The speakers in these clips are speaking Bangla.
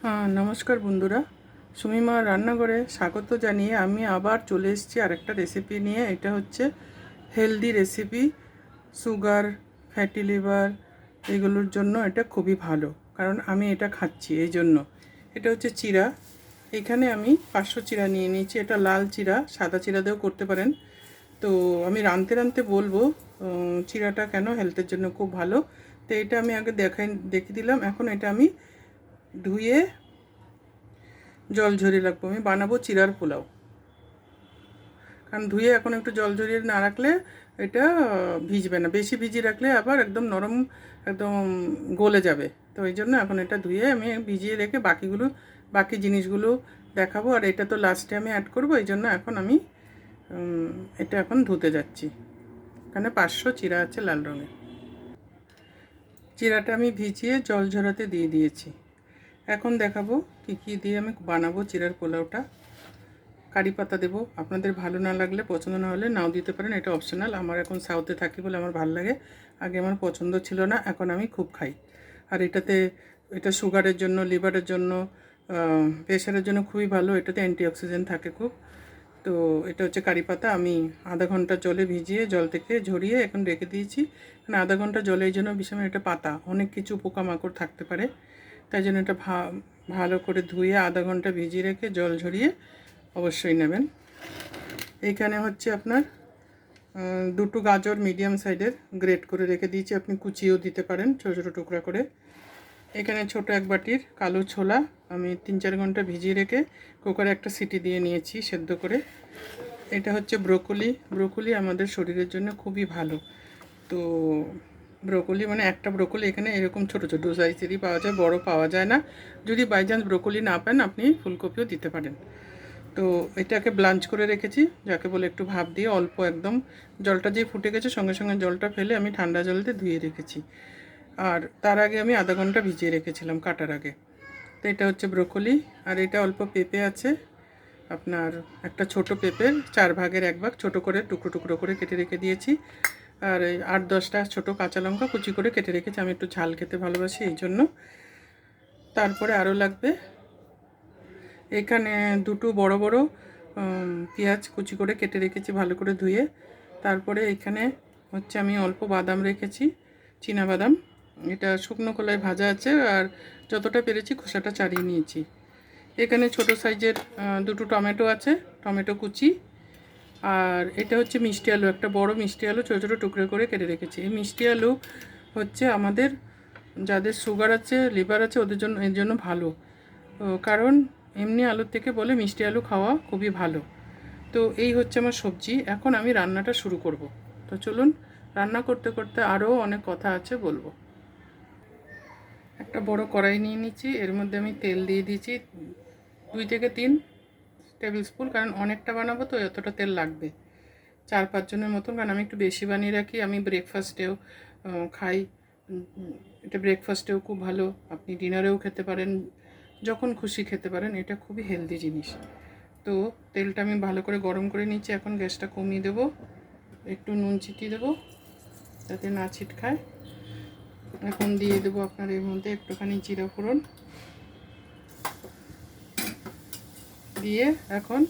হ্যাঁ, নমস্কার বন্ধুরা। সুমিমার রান্নাঘরে স্বাগত জানিয়ে আমি আবার চলে এসেছি আরেকটা রেসিপি নিয়ে। এটা হচ্ছে healthy recipe. Sugar, fatty liver এগুলোর জন্য এটা খুবই ভালো, কারণ আমি এটা খাচ্ছি এই জন্য। এটা হচ্ছে চিড়া। এখানে আমি 500 চিড়া নিয়ে নিয়েছি। এটা লাল চিড়া, সাদা চিড়া দিয়েও করতে পারেন। তো আমি রাঁধতে রাঁধতে বলবো চিড়াটা কেন হেলথের জন্য খুব ভালো। তো এটা আমি আগে দেখিয়ে দিলাম। এখন এটা আমি ধুয়ে জল ঝরিয়ে রাখবো। আমি বানাবো চিড়ার পোলাও, কারণ ধুয়ে এখন একটু জল ঝরিয়ে না রাখলে এটা ভিজবে না। বেশি ভিজিয়ে রাখলে আবার একদম নরম, একদম গলে যাবে। তো এই জন্য এখন এটা ধুয়ে আমি ভিজিয়ে রেখে বাকি জিনিসগুলো দেখাবো। আর এটা তো লাস্টে আমি অ্যাড করবো, এই জন্য এখন আমি এটা এখন ধুতে যাচ্ছি। এখানে 500 চিড়া আছে লাল রঙের। চিড়াটা আমি ভিজিয়ে জল ঝরাতে দিয়ে দিয়েছি। এখন দেখাবো কী দিয়ে আমি বানাবো চিড়ার পোলাওটা। কারি পাতা দেবো, আপনাদের ভালো না লাগলে, পছন্দ না হলে নাও দিতে পারেন, এটা অপশনাল। আমার এখন সাউথে থাকি বলে আমার ভালো লাগে। আগে আমার পছন্দ ছিল না, এখন আমি খুব খাই। আর এটা সুগারের জন্য, লিভারের জন্য, প্রেশারের জন্য খুবই ভালো। এটাতে অ্যান্টিঅক্সিডেন্ট থাকে খুব। তো এটা হচ্ছে কারি পাতা। আমি আধা ঘন্টা জলে ভিজিয়ে জল থেকে ঝরিয়ে এখন রেখে দিয়েছি। মানে আধা ঘন্টা জলে, এই জন্য বিশেষ এটা পাতা অনেক কিছু পোকামাকড় থাকতে পারে, তাই জন্য এটা ভালো করে ধুয়ে আধা ঘন্টা ভিজিয়ে রেখে জল ঝরিয়ে অবশ্যই নেবেন। এইখানে হচ্ছে আপনার দুটো গাজর মিডিয়াম সাইজের গ্রেট করে রেখে দিয়েছি। আপনি কুচিয়েও দিতে পারেন ছোটো ছোটো টুকরা করে। এখানে ছোট এক বাটির কালো ছোলা আমি 3-4 ঘন্টা ভিজিয়ে রেখে কুকারে একটা সিটি দিয়ে নিয়েছি সেদ্ধ করে। এটা হচ্ছে ব্রোকলি আমাদের শরীরের জন্য খুবই ভালো। তো ব্রোকলি মানে একটা ব্রোকলি এখানে এরকম ছোটো ছোটো সাইজেরই পাওয়া যায়, বড় পাওয়া যায় না। যদি বাই চান্স ব্রোকলি না পান, আপনি ফুলকপিও দিতে পারেন। তো এটাকে ব্লাঞ্চ করে রেখেছি, যাকে বলে একটু ভাপ দিয়ে অল্প একদম জলটা যে ফুটে গেছে সঙ্গে সঙ্গে জলটা ফেলে আমি ঠান্ডা জল দিয়ে ধুয়ে রেখেছি। আর তার আগে আমি আধা ঘন্টা ভিজিয়ে রেখেছিলাম কাটার আগে। তো এটা হচ্ছে ব্রোকলি। আর এটা অল্প পেঁপে আছে আপনার, একটা ছোট পেঁপে 4 ভাগের 1 ভাগ ছোটো করে টুকরো টুকরো করে কেটে রেখে দিয়েছি। আর এই 8-10টা ছোটো কাঁচা লঙ্কা কুচি করে কেটে রেখেছি, আমি একটু ঝাল খেতে ভালোবাসি এই জন্য। তারপরে আরও লাগবে এখানে দুটো বড় বড় পেঁয়াজ কুচি করে কেটে রেখেছি ভালো করে ধুয়ে। তারপরে এখানে হচ্ছে আমি অল্প বাদাম রেখেছি, চীনা বাদাম। এটা শুকনো কলায় ভাজা আছে, আর যতটা পেরেছি খোসাটা ছাড়িয়ে নিয়েছি। এখানে ছোট সাইজের দুটো টমেটো আছে, টমেটো কুচি। আর এটা হচ্ছে মিষ্টি আলু, একটা বড় মিষ্টি আলু ছোটো ছোটো টুকরো করে কেটে রেখেছি। এই মিষ্টি আলু হচ্ছে আমাদের যাদের সুগার আছে, লিভার আছে, ওদের জন্য এর জন্য ভালো। কারণ এমনি আলুর থেকে বলে মিষ্টি আলু খাওয়া খুবই ভালো। তো এই হচ্ছে আমার সবজি। এখন আমি রান্নাটা শুরু করব। তো চলুন, রান্না করতে করতে আরও অনেক কথা আছে বলবো। একটা বড় কড়াই নিয়ে নিচ্ছি, এর মধ্যে আমি তেল দিয়ে দিয়েছি 2 থেকে 3 টেবিল স্পুন, কারণ অনেকটা বানাবো তো এতটা তেল লাগবে। 4-5 জনের মতন, কারণ আমি একটু বেশি বানিয়ে রাখি। আমি ব্রেকফাস্টেও খাই। এটা ব্রেকফাস্টেও খুব ভালো, আপনি ডিনারেও খেতে পারেন, যখন খুশি খেতে পারেন। এটা খুবই হেলদি জিনিস। তো তেলটা আমি ভালো করে গরম করে নিচ্ছি। এখন গ্যাসটা কমিয়ে দেবো, একটু নুন ছিটিয়ে দেবো যাতে না ছিটকায়। এখন দিয়ে দেবো আপনার এর মধ্যে একটুখানি জিরা ফোড়ন দিয়ে, এখন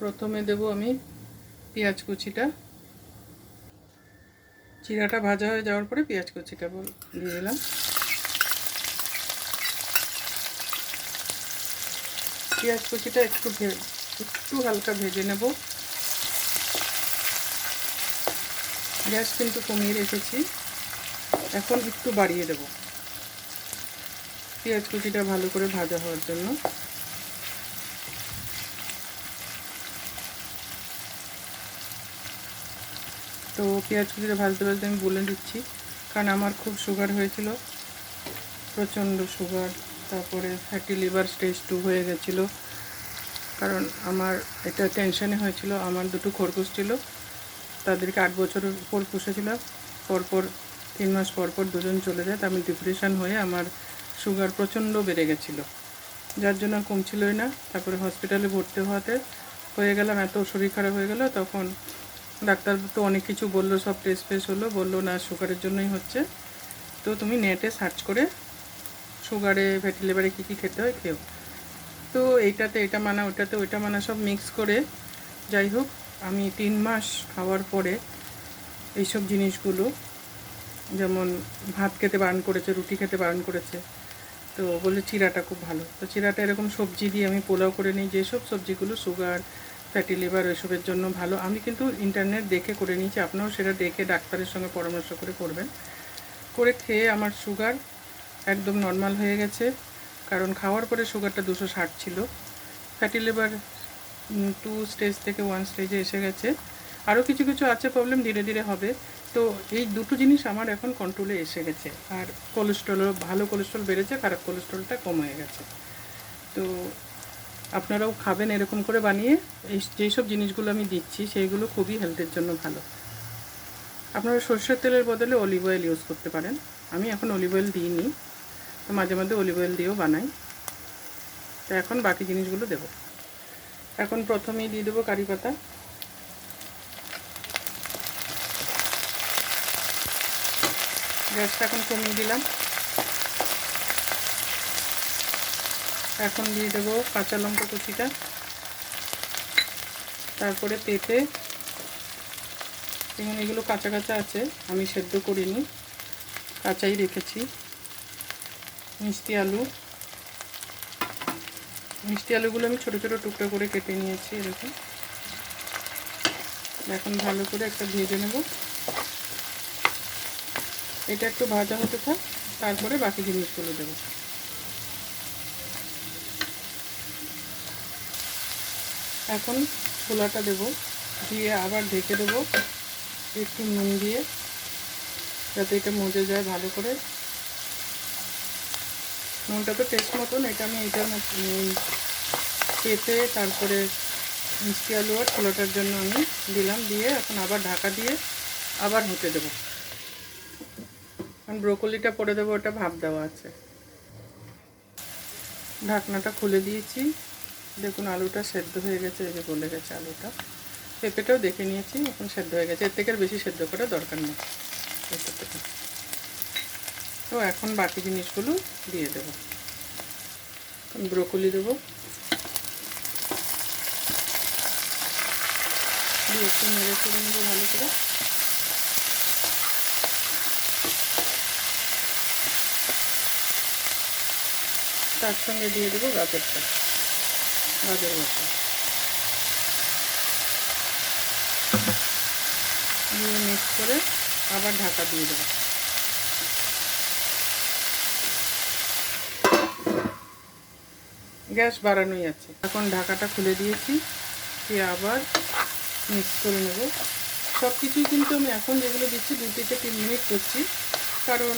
প্রথমে দেবো আমি পেঁয়াজ কুচিটা। জিরাটা ভাজা হয়ে যাওয়ার পরে পেঁয়াজ কুচিটা দিয়ে দিলাম। পেঁয়াজ কুচিটা একটু হালকা ভেজে নেব। গ্যাস কিন্তু কমিয়ে রেখেছি, এখন একটু বাড়িয়ে দেব পেঁয়াজ কুচিটা ভালো করে ভাজা হওয়ার জন্য। তো পেঁয়াজ কুচিটা ভাজতে ভাজতে আমি বলে দিচ্ছি, কারণ আমার খুব সুগার হয়েছিল, প্রচণ্ড সুগার। তারপরে ফ্যাটি লিভার স্টেজ 2 হয়ে গেছিলো। কারণ আমার এটা টেনশনে হয়েছিল। আমার দুটো খরগোশ ছিল, তাদেরকে 8 বছরের উপর পুষেছিলাম। পরপর 3 মাস পরপর দুজন চলে যায়। তা আমি ডিপ্রেশন হয়ে আমার সুগার প্রচণ্ড বেড়ে গেছিলো, যার জন্য কমছিলই না। তারপরে হসপিটালে ভর্তি হয়ে গেলাম, এত শরীর খারাপ হয়ে গেল। তখন ডাক্তার তো অনেক কিছু বললো, সব টেস্ট ফেস্ট হলো, বললো না সুগারের জন্যই হচ্ছে। তো তুমি নেটে সার্চ করে সুগারে ফ্যাটি লিভারে কী কী খেতে হয় খেও। তো এইটাতে এটা মানা, ওটাতে ওইটা মানা, সব মিক্স করে যাই হোক আমি 3 মাস খাওয়ার পরে এইসব জিনিসগুলো, যেমন ভাত খেতে বারণ করেছে, রুটি খেতে বারণ করেছে, তো বলে চিরাটা খুব ভালো। তো চিরাটা এরকম সবজি দিয়ে আমি পোলাও করে নিই, যেসব সবজিগুলো সুগার ফ্যাটি লিভার ওইসবের জন্য ভালো। আমি কিন্তু ইন্টারনেট দেখে করে নিয়েছি, আপনারাও সেটা দেখে ডাক্তারের সঙ্গে পরামর্শ করে করবেন। করে খেয়ে আমার সুগার একদম নর্মাল হয়ে গেছে, কারণ খাওয়ার পরে সুগারটা 260 ছিল। ফ্যাটি লিভার 2 স্টেজ থেকে 1 স্টেজে এসে গেছে। আরও কিছু কিছু আছে প্রবলেম, ধীরে ধীরে হবে। তো এই দুটো জিনিস আমার এখন কন্ট্রোলে এসে গেছে। আর কোলেস্ট্রলও, ভালো কোলেস্ট্রল বেড়েছে, খারাপ কোলেস্ট্রলটা কম হয়ে গেছে। তো আপনারাও খাবেন এরকম করে বানিয়ে। এই যেসব জিনিসগুলো আমি দিচ্ছি সেইগুলো খুবই হেলথের জন্য ভালো। আপনারা সরষের তেলের বদলে অলিভ অয়েল ইউজ করতে পারেন। আমি এখন অলিভ অয়েল দিইনি, তো মাঝে মাঝে অলিভ অয়েল দিয়েও বানাই। তো এখন বাকি জিনিসগুলো দেব। এখন প্রথমেই দিয়ে দেবো কারি পাতা। গ্যাসটা এখন কমিয়ে দিলাম। এখন দিয়ে দেবো কাঁচা লঙ্কা কুচিটা, তারপরে পেঁপে। এবং এগুলো কাঁচা কাঁচা আছে, আমি সেদ্ধ করিনি, কাঁচাই রেখেছি। মিষ্টি আলু, মিষ্টি আলুগুলো আমি ছোটো ছোটো টুকরো করে কেটে নিয়েছি এরকম। এখন ভালো করে একটা ভেজে নেব। এটা একটু ভাজা হতে থাক, তারপরে বাকি জিনিসগুলো দেবো। এখন ছোলাটা দেবো, দিয়ে আবার ঢেকে দেবো একটু নুন দিয়ে, যাতে এটা মজে যায় ভালো করে। নুনটা তো টেস্ট মতন, এটা আমি এটার পেঁপে তারপরে মিষ্টি আলু আর ছোলাটার জন্য আমি দিলাম। দিয়ে এখন আবার ঢাকা দিয়ে আবার হতে দেবো। কারণ ব্রোকলিটা পরে দেবো, ওটা ভাপ দেওয়া আছে। ঢাকনাটা খুলে দিয়েছি, দেখুন আলুটা সেদ্ধ হয়ে গেছে, এই যে গলে গেছে আলুটা। পেঁপেটাও দেখে নিয়েছি, এখন সেদ্ধ হয়ে গেছে, এর থেকে আর বেশি সেদ্ধ করার দরকার নেই। তো এখন বাকি জিনিসগুলো দিয়ে দেবো। ব্রোকলি দেবো, দিয়ে একটু নেড়ে চেড়ে নেবো ভালো করে। তার সঙ্গে দিয়ে দেবো গাজরটা, গাজর মশলা দিয়ে মিক্স করে আবার ঢাকা দিয়ে দেবো। গ্যাস বাড়ানোই আছে। এখন ঢাকাটা খুলে দিয়েছি, দিয়ে আবার মিক্স করে নেব। সব কিছুই কিন্তু আমি এখন যেগুলো দিচ্ছি 2 থেকে 3 মিনিট করছি, কারণ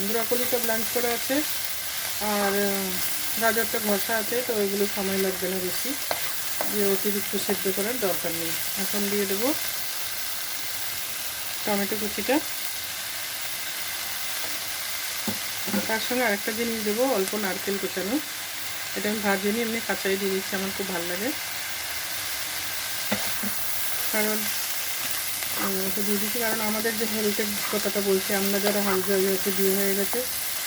ব্রকলিটা ব্লাঞ্চ করা আছে আর গাজরটা ঘষা আছে, তো ওইগুলো সময় লাগবে না বেশি, যে অতিরিক্ত সেদ্ধ করার দরকার নেই। এখন দিয়ে দেবো টমেটো কুচিটা, তার সঙ্গে আরেকটা জিনিস দেবো, অল্প নারকেল কুচানো। এটা আমি ভাজিনি, এমনি কাঁচাই দিয়ে দিচ্ছি, আমার খুব ভালো লাগে। কারণ ওটা দিয়ে দিচ্ছি কারণ আমাদের যে হেলথের কথাটা বলছি, আমরা যারা হাউস ওয়াইফ হয়েছে, বিয়ে হয়ে গেছে,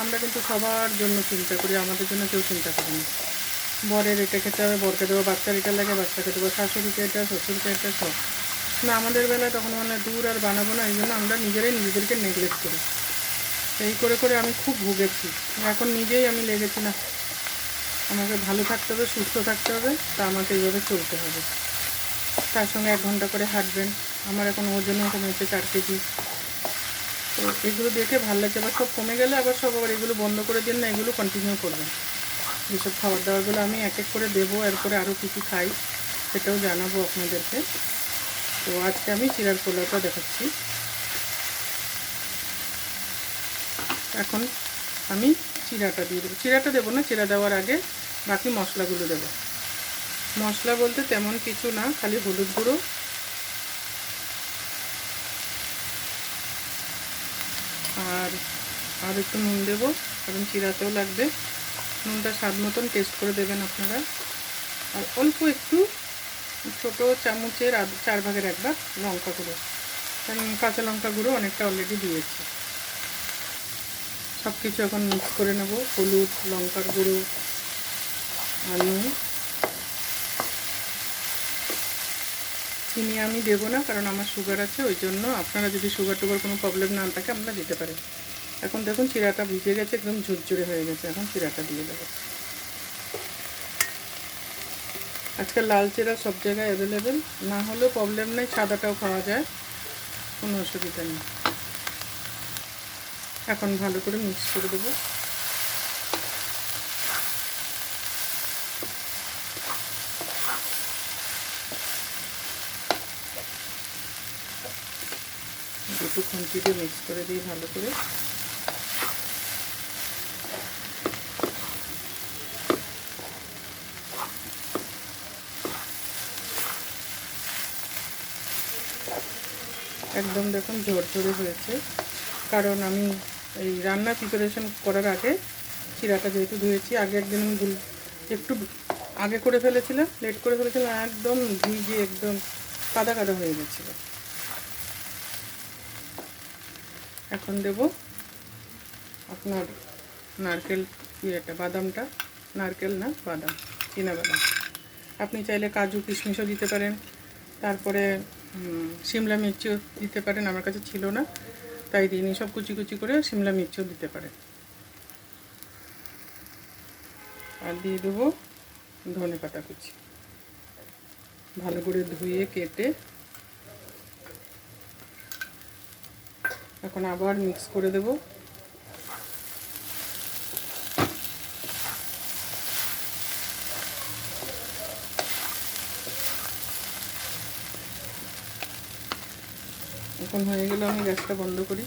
আমরা কিন্তু সবার জন্য চিন্তা করি, আমাদের জন্য কেউ চিন্তা করে না। বরের এটা খেতে হবে, বরকে দেবো, বাচ্চার এটা লাগে, বাচ্চাকে দেবো, শাশুড়িকে এটা, শ্বশুরকে এটা, সব না। আমাদের বেলায় তখন মানে দূর আর বানাবো না, এই জন্য আমরা নিজেরাই নিজেদেরকে নেগলেক্ট করি। এই করে করে আমি খুব ভুগেছি। এখন নিজেই আমি লেগেছি, না আমাকে ভালো থাকতে হবে, সুস্থ থাকতে হবে, তা আমাকে এইভাবে চলতে হবে। তার সঙ্গে 1 ঘন্টা করে হাঁটবেন। আমার এখন ওজনও কমেছে 4 কেজি। তো এগুলো দেখে ভালো লাগছে। আবার সব কমে গেলে আবার সব আবার এগুলো বন্ধ করে দিন না, এগুলো কন্টিনিউ করবেন। যেসব খাবার দাবারগুলো আমি এক এক করে দেবো, এরপরে আরও কী কী খাই সেটাও জানাবো আপনাদেরকে। তো আজকে আমি চিড়ার পোলাওটা দেখাচ্ছি। এখন আমি চিড়াটা দিয়ে দেবো। চিড়াটা দেবো না, চিড়া দেওয়ার আগে বাকি মশলাগুলো দেবো। মশলা বলতে তেমন কিছু না, খালি হলুদ গুঁড়ো আর একটু নুন দেবো, কারণ চিড়াতেও লাগবে। নুনটা স্বাদ মতন টেস্ট করে দেবেন আপনারা। আর অল্প একটু ছোটো চামচের 4 ভাগের 1 ভাগ লঙ্কা গুঁড়ো, কারণ কাঁচা লঙ্কা গুঁড়ো অনেকটা অলরেডি দিয়েছি। সব কিছু এখন মিক্স করে নেব। হলুদ, লঙ্কার গুঁড়ো আর নুন। চিনি আমি দেবো না, কারণ আমার সুগার আছে, ওই জন্য। আপনারা যদি সুগার টুগার কোনো প্রবলেম না থাকে আপনারা দিতে পারেন। এখন দেখুন চিড়াটা ভিজে গেছে, একদম ঝুরঝুরে হয়ে গেছে। এখন চিড়াটা দিয়ে দেবো। আজকাল লাল চিড়া সব জায়গায় অ্যাভেলেবেল, না হলেও প্রবলেম নেই, সাদাটাও খাওয়া যায়, কোনো অসুবিধা নেই। এখন ভালো করে মিক্স করে দেবো। দুটো খুন্তি দিয়ে মিক্স করে দিই ভালো করে। একদম দেখুন ঝরঝরে হয়েছে, কারণ আমি এই রান্নার প্রিপারেশন করার আগে চিড়াটা যেহেতু ধুয়েছি, আগে একদিন আমি একটু আগে করে ফেলেছিলাম, লেট করে ফেলেছিলাম, একদম ভিজে একদম কাদা কাদা হয়ে গেছিল। এখন দেব আপনার নারকেল ইয়েটা, বাদামটা, নারকেল না বাদাম, বাদাম। আপনি চাইলে কাজু কিশমিশও দিতে পারেন, তারপরে শিমলা মির্চিও দিতে পারেন। আমার কাছে ছিল না তাই দিইনি। সব কুচি কুচি করে শিমলা মির্চিও দিতে পারেন। আর দিয়ে দেবো ধনে পাতা কুচি, ভালো করে ধুয়ে কেটে। এখন আবার মিক্স করে দেব। এখন হয়ে গেল, আমি গ্যাসটা বন্ধ করি।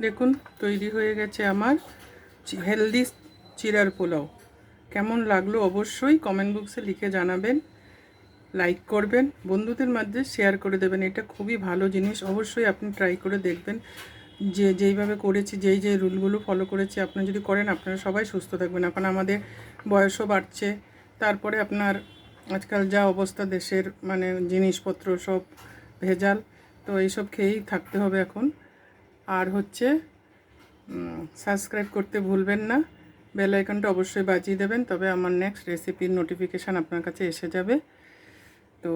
দেখুন তৈরি হয়ে গেছে আমার হেলদি চিড়ার পোলাও। কেমন লাগলো অবশ্যই কমেন্ট বক্সে লিখে জানাবেন, লাইক করবেন, বন্ধুদের মধ্যে শেয়ার করে দেবেন। এটা খুবই ভালো জিনিস, অবশ্যই আপনি ট্রাই করে দেখবেন। যেইভাবে করেছি, যেই রুলগুলো ফলো করেছি, আপনি যদি করেন আপনারা সবাই সুস্থ থাকবেন। এখন আমাদের বয়সও বাড়ছে, তারপরে আপনার আজকাল যা অবস্থা দেশের, মানে জিনিসপত্র সব ভেজাল, তো এইসব খেয়েই থাকতে হবে এখন। আর হচ্ছে সাবস্ক্রাইব করতে ভুলবেন না, বেল আইকনটা অবশ্যই বাজিয়ে দেবেন, তবে আমার নেক্সট রেসিপির নোটিফিকেশান আপনার কাছে এসে যাবে। তো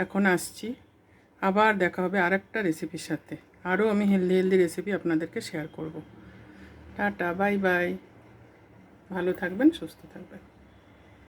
এখন আসছি, আবার দেখা হবে আরেকটা রেসিপির সাথে। আরও আমি হেলদি রেসিপি আপনাদেরকে শেয়ার করব। টাটা, বাই বাই, ভালো থাকবেন, সুস্থ থাকবেন।